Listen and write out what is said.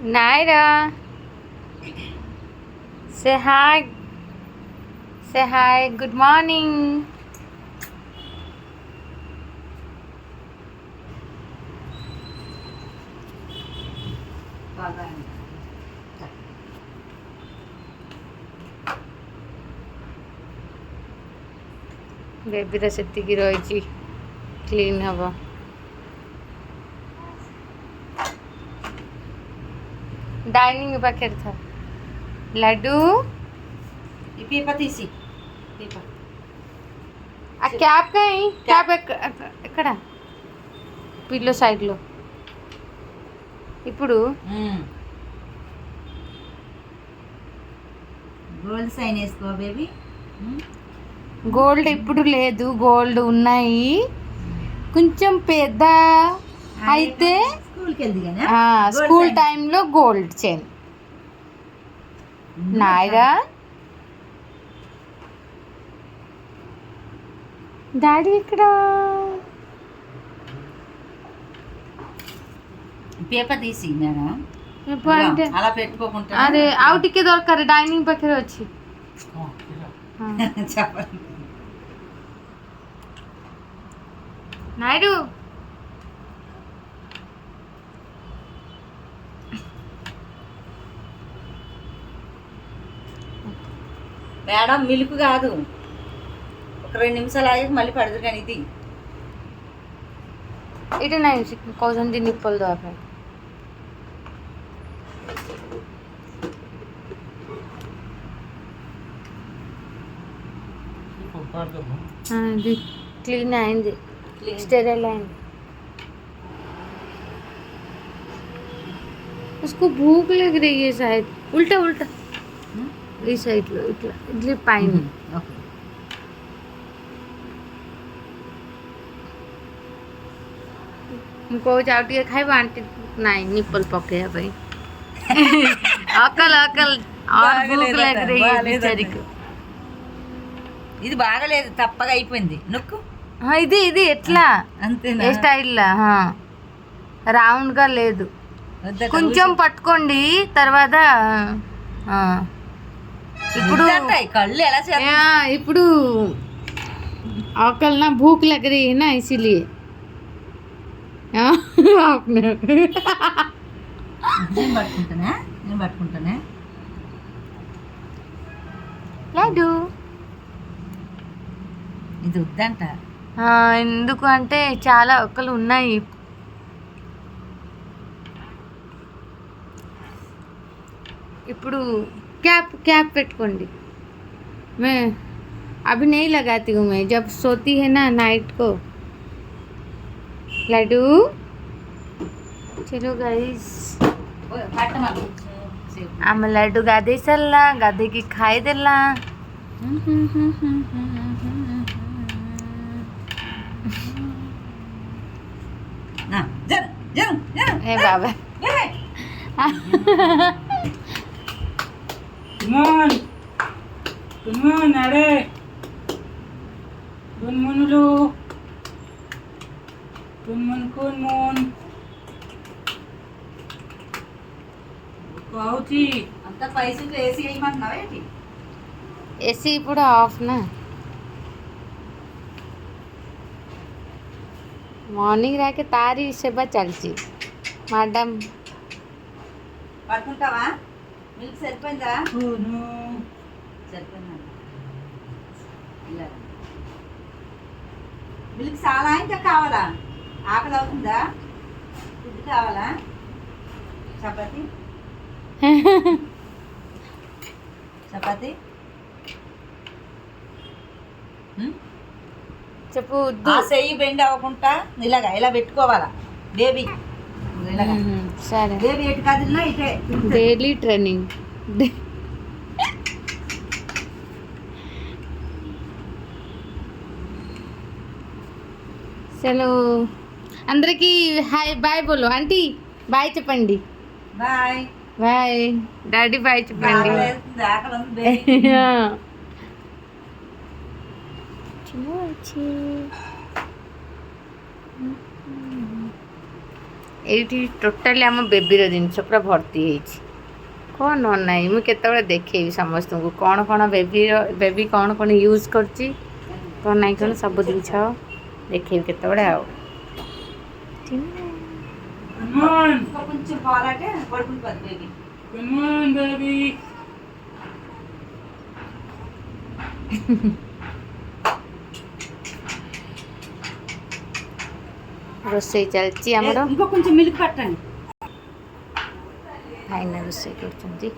Naira, say hi. Say hi. Good morning. ବେବିର ସେତିକି ରହିଛି clean ହବ। ଡାଇନିଂ ପାଖରେ ଥା లడ్డు ఈ పేపర్ తీసి పేపర్ ఆ క్యాప్ కాయి క్యాప్ ఎక్కడ పిల్లో సైడ్లో ఇప్పుడు గోల్డ్ సైన్ వేసుకో బేబీ. గోల్డ్ ఇప్పుడు లేదు, గోల్డ్ ఉన్నాయి కొంచెం పెద్ద అయితే స్కూల్కి వెళ్ది కానీ స్కూల్ టైంలో గోల్డ్ చైన్. నాయరా డాడీ ఇక్కడ పేపర్ తీసి మేడం అలా పెట్టుకోకుండా అరే ଆଉ ଟିକେ ଦରକାର ଡାଇନିଂ ପାଖରେ ଅଛି। చెప్పండి నాయుడు మేడం మిల్క్ కాదు, ఒక 2 నిమిషాలు ఆగి మళ్ళీ పడదు కానీ ఇది ଏଇଟା ନାହିଁ କହୁଛନ୍ତି ନିପଲ ଦେବା ପାଇଁ। క్లీన్ అయింది, स्टेरल अయింది। उसको भूख लग रही है शायद। उल्टा उल्टा ఈ సైడ్లో ఇట్లా ఇడ్లీ పైన ఓకే ମୁଁ କହୁଛି ଆଉ ଟିକେ ଖାଇବ ଆଣ୍ଟି ନାଇଁ ନିପଲ ପକେଇବା ପାଇଁ। ଅକଲ ଅକଲ और भूख लग रही है बेचारी को। ఇది బాగలేదు, తప్పగా అయిపోయింది నొక్కు। ఇది ఇది ఎట్లా అంతేనా? ఏ స్టైల్లా రౌండ్గా లేదు, కొంచెం పట్టుకోండి తర్వాత ఇప్పుడు కళ్ళు ఎలా ఇప్పుడు अकल ना भूख लग रही है ना इसीलिए నేను పట్టుకుంటానే లడ్డు ఇది వద్దంట। ఎందుకు అంటే చాలా ఒక్కలు ఉన్నాయి। ఇప్పుడు कैप कैप पेटकोंडी। मैं अभी नहीं लगाती हूँ, मैं जब सोती है ना नाइट को। लड्डू चलो गाइस आम लड्डू गाधे सल्ला गाधे की खाई देला। ए बाबा గున్మున్ అరే గున్మునులు గున్మున్ గున్మున్ కౌచి అంత పైసలు ఏసీ వేయమంటున్నావా ఏంటి? एसी पूरा ऑफ ना। మార్నింగ్ రాకే తారి సేవ చల్చి మేడం పట్టుకుంటావా? మిల్క్ సరిపోయిందా? అవును సరిపోయిందా? మిల్క్ చాలా ఇంకా కావాలా? ఆకలి అవుతుందా? ఫుడ్ కావాలా? చపాతి చపాతి చెప్పు ఆ చెయ్యి బెండ్ అవ్వకుండా ఇలాగా ఇలా పెట్టుకోవాలా బేబీ। సరే బేబీ ఎటు కదిలినా ఇటే డైలీ ట్రైనింగ్। చలో అందరికి హాయ్ బాయ్ బోలో ఆంటీ బాయ్ చెప్పండి। బాయ్ బాయ్ డాడీ బాయ్ చెప్పండి। ఆకలి ఉంది బేబీ। ଏଇଠି ଟୋଟାଲି ଆମ ବେବିର ଜିନିଷ ପୁରା ଭର୍ତ୍ତି ହେଇଛି। କ'ଣ ନ ନାହିଁ ମୁଁ କେତେବେଳେ ଦେଖେଇବି ସମସ୍ତଙ୍କୁ କ'ଣ କ'ଣ ବେବି କ'ଣ କ'ଣ ୟୁଜ୍ କରୁଛି, କ'ଣ ନାହିଁ କ'ଣ ସବୁ ଜିନିଷ ଦେଖେଇବି କେତେବେଳେ ଆଉ। Come on. కొంచెం పాలంటే పడుకుంటుంది బేబీ. Come on, baby. ରୋଷେଇ ଚାଲିଛି ଆମର। ఇంకో కొంచెం మిల్క్ పట్టండి. ଭାଇନା ରୋଷେଇ କରୁଛନ୍ତି।